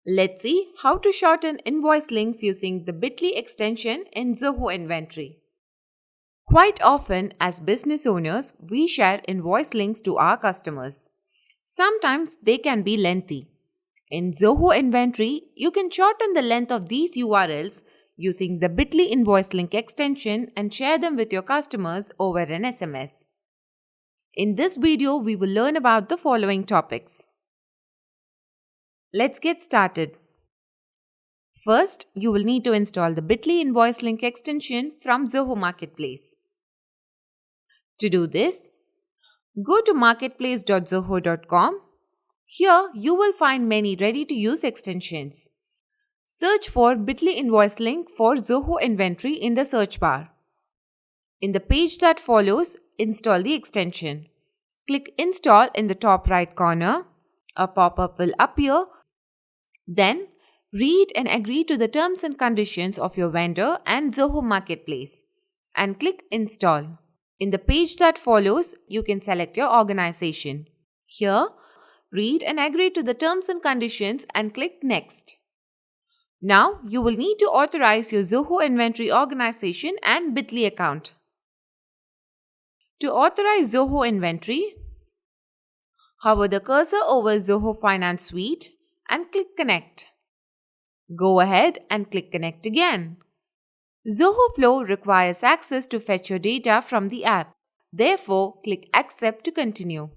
Let's see how to shorten invoice links using the bit.ly extension in Zoho Inventory. Quite often, as business owners, we share invoice links to our customers. Sometimes they can be lengthy. In Zoho Inventory, you can shorten the length of these URLs using the bit.ly invoice link extension and share them with your customers over an SMS. In this video, we will learn about the following topics. Let's get started. First, you will need to install the bit.ly invoice link extension from Zoho Marketplace. To do this, go to marketplace.zoho.com. Here, you will find many ready-to-use extensions. Search for bit.ly invoice link for Zoho Inventory in the search bar. In the page that follows, install the extension. Click Install in the top right corner. A pop-up will appear. Then, read and agree to the terms and conditions of your vendor and Zoho Marketplace and click Install. In the page that follows, you can select your organization. Here, read and agree to the terms and conditions and click Next. Now, you will need to authorize your Zoho Inventory organization and bit.ly account. To authorize Zoho Inventory, hover the cursor over Zoho Finance Suite and click Connect. Go ahead and click Connect again. Zoho Flow requires access to fetch your data from the app. Therefore, click Accept to continue.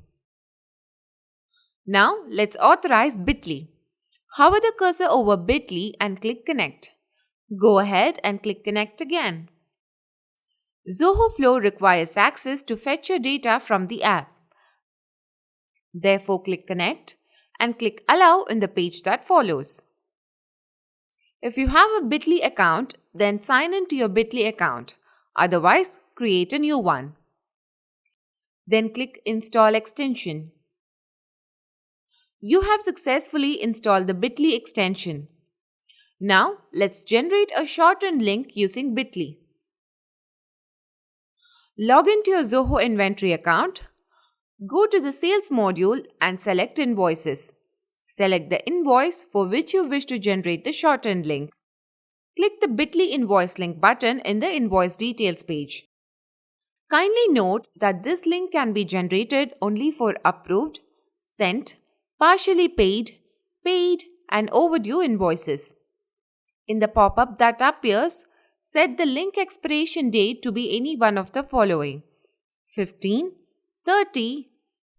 Now, let's authorize bit.ly. Hover the cursor over bit.ly and click Connect. Go ahead and click Connect again. Zoho Flow requires access to fetch your data from the app. Therefore, click Connect and click Allow in the page that follows. If you have a bit.ly account, then sign in to your bit.ly account. Otherwise, create a new one. Then click Install Extension. You have successfully installed the bit.ly extension. Now, let's generate a shortened link using bit.ly. Log into your Zoho Inventory account. Go to the Sales module and select Invoices. Select the invoice for which you wish to generate the shortened link. Click the bit.ly invoice link button in the Invoice Details page. Kindly note that this link can be generated only for approved, sent, partially paid, paid, and overdue invoices. In the pop-up that appears, set the link expiration date to be any one of the following: 15, 30,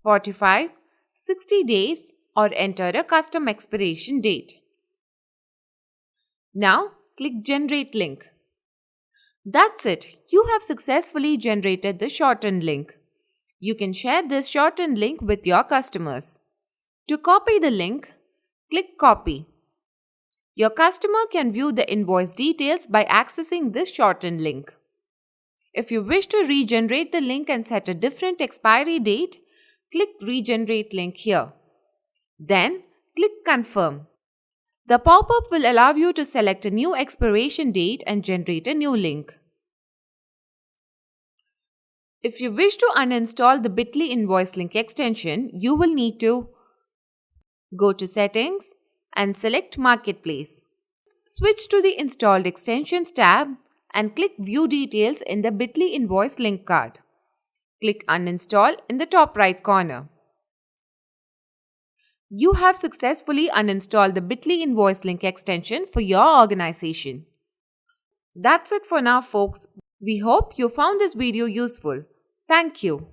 45, 60 days, or enter a custom expiration date. Now, click Generate Link. That's it. You have successfully generated the shortened link. You can share this shortened link with your customers. To copy the link, click Copy. Your customer can view the invoice details by accessing this shortened link. If you wish to regenerate the link and set a different expiry date, click Regenerate Link here. Then, click Confirm. The pop-up will allow you to select a new expiration date and generate a new link. If you wish to uninstall the bit.ly invoice link extension, you will need to go to Settings and select Marketplace. Switch to the Installed Extensions tab and click View Details in the bit.ly invoice link card. Click Uninstall in the top right corner. You have successfully uninstalled the bit.ly invoice link extension for your organization. That's it for now, folks. We hope you found this video useful. Thank you.